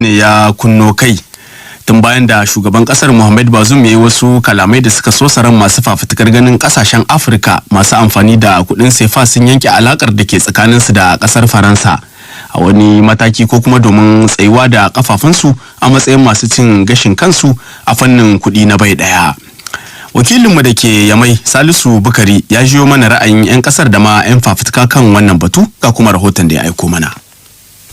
ne ya kunno kai tun bayan da shugaban kasar Mohamed Bazoum ya yi wasu kalamai da suka so saran masu fafutukar ganin kasashen Afirka masu amfani da kudin sefa sun yanke alakar da ke tsakaninsu da kasar Faransa a wani mataki ko kuma domin tsayuwa da kafafunsu a matsayin masu cin gashin kansu a fannin kudi na bai daya. Wakilinmu da ke Yamai Salisu Bukari ya jiyo mana ra'ayin 'yan kasar da ma 'yan fafutuka kan wannan batu ga kuma rahoton da ya aiko mana.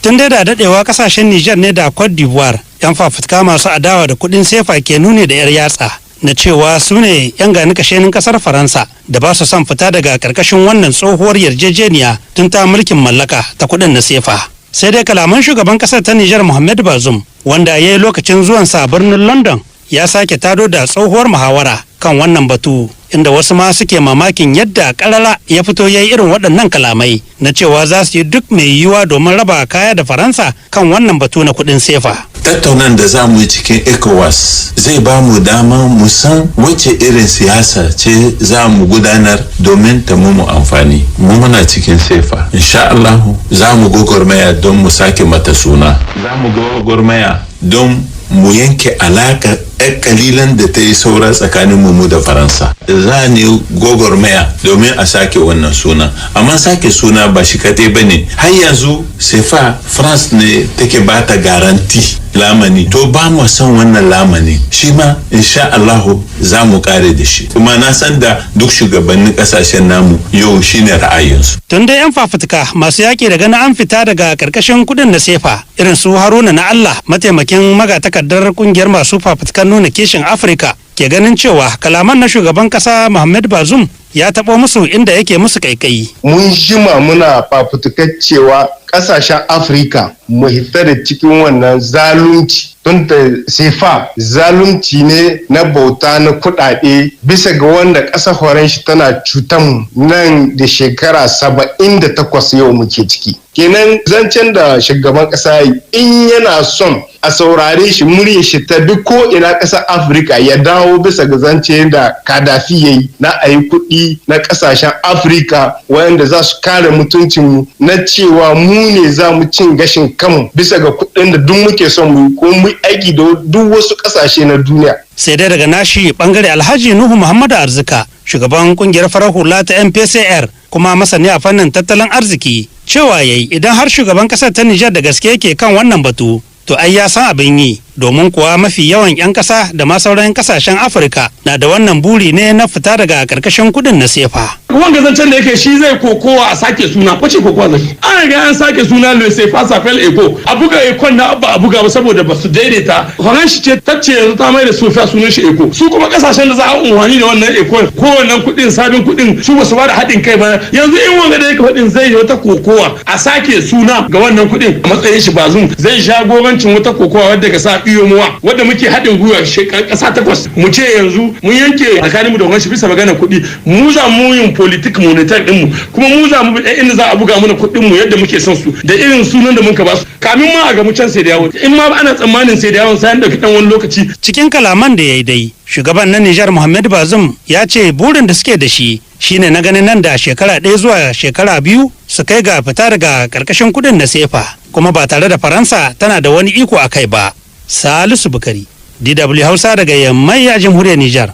Tun da dadewa kasashen Nijar ne da Cote d'Ivoire 'yan fafutuka masu adawa da kudin sefa ke nuni da 'yar yatsa na cewa su ne 'yan gani kashenin kasar Faransa da ba su son fita daga karkashin wannan tsohuwar yarjejeniya tun ta mulkin mallaka ta kudin na sefa. Sai dai kalaman shugaban kasar ta Nijar Mohamed Bazoum wanda ya yi lokacin zuwansa birnin London ya sake tado da tsohuwar muhawara kan wannan batu, inda wasu ma suke mamakin yadda karara ya fito ya yi irin waɗannan kalamai na cewa za su yi duk mai yiwuwa domin raba kaya da Faransa kan wannan batu na kuɗin sefa. Tattaunan da za mu yi cikin ECOWAS zai ba mu dama mu san wace irin siyasa ce za mu gudanar domin ta mu amfani. Mu muna cikin sefa. Insha Allah za mu gwagwarmaya don mu sake mata suna. Za mu gwagwarmaya don mu yanke alaka ɗan kalilan da ta yi saura tsakanin mu da Faransa. Za ne gwagwarmaya domin a sake wannan suna. Amma sake suna ba shi kaɗai ba ne. Har yanzu sefa France ne take ba ta garanti lamani. To ba mu son wannan lamani. Shi ma insha Allahu za mu kare da shi. Kuma na san da duk shugabannin ƙasashen namu yau shine ra'ayinsu. Tun da 'yan fafutuka masu yaƙi da ganin an fita daga ƙarƙashin kuɗin na sefa irin su Haruna na Allah mataimakin magatakardar ƙungiyar masu fafutukan nuna kishin Afirka ke ganin cewa kalaman na shugaban kasa Mohamed Bazoum ya taɓo musu inda yake musu kaikayi. Mun jima muna fafutukar cewa ƙasashen Afirka mu hita da cikin wannan zalunci don da sefa zalunci ne na bauta na kuɗaɗe bisa ga wanda ƙasar horon shi tana cutan nan da shekara 78 yau muke ciki. Kenan zancen da shugaban ƙasa in yana son a saurare shi muryar shi ta duk ko ina ƙasar Afirka ya dawo bisa ga zance da Kadafi ya yi na a yi kuɗi na ƙasashen Afirka wayanda za su kare mutuncinmu na cewa mu ne za mu cin gashin kanmu bisa ga kuɗin da duk muke son mu ko mu aiki da duk wasu ƙasashe na duniya. Sai dai daga nashi bangare Alhaji Nuhu Muhammadu Arzika shugaban kungiyar farar hula ta MPCR kuma masani a fannin tattalin arziki cewa yayi idan har shugaban kasar ta Nijar da gaske yake kan wannan batu to ai ya san abin yi domin kuwa mafi yawan 'yan kasa da ma sauran kasashen Afirka na da wannan buri ne na fita daga karkashin kudin na sefa. Wanga zancen da yake shi zai kokowa a sake suna wace kokowa zai an ga an sake suna le sefa safel eko a buga ekon na abba a buga ba saboda ba su daidaita faran shi ce tacce yanzu ta mai da sofiya sunan shi eko su kuma kasashen da za a unwani da wannan ekon ko wannan kudin sabin kudin su ba su ba da haɗin kai ba yanzu in wanga da yake faɗin zai yi wata kokowa a sake suna ga wannan kudin a matsayin shi Bazoum zai jagorancin wata kokowa wadda ga sa iyo muwa wadda muke haɗin gwiwa ƙasa takwas mu ce yanzu mun yanke tsakanin mu da wani bisa magana kuɗi mu za mu yin politik monetary din mu kuma mu za mu bi inda za a buga mana kuɗin mu yadda muke son su da irin sunan da muka ba su kamin ma a ga mu can sai da yawo in ma ana tsammanin sai da yawon sai an dauki dan wani lokaci. Cikin kalaman da yayi dai shugaban na Nijar Mohamed Bazoum ya ce burin da suke da shi shine na ganin nan da shekara 1 zuwa shekara 2 su kai ga fita daga karkashin kudin na sefa kuma ba tare da Faransa tana da wani iko a kai ba. Salisu Bukari, DW Hausa daga Yammai a jamhuriyar Nijar.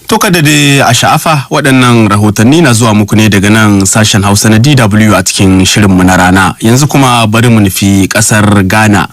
To kada dai a sha'afa waɗannan rahotanni na zuwa muku ne daga nan sashen Hausa na DW a cikin shirinmu na rana. Yanzu kuma bari mu nufi ƙasar Ghana.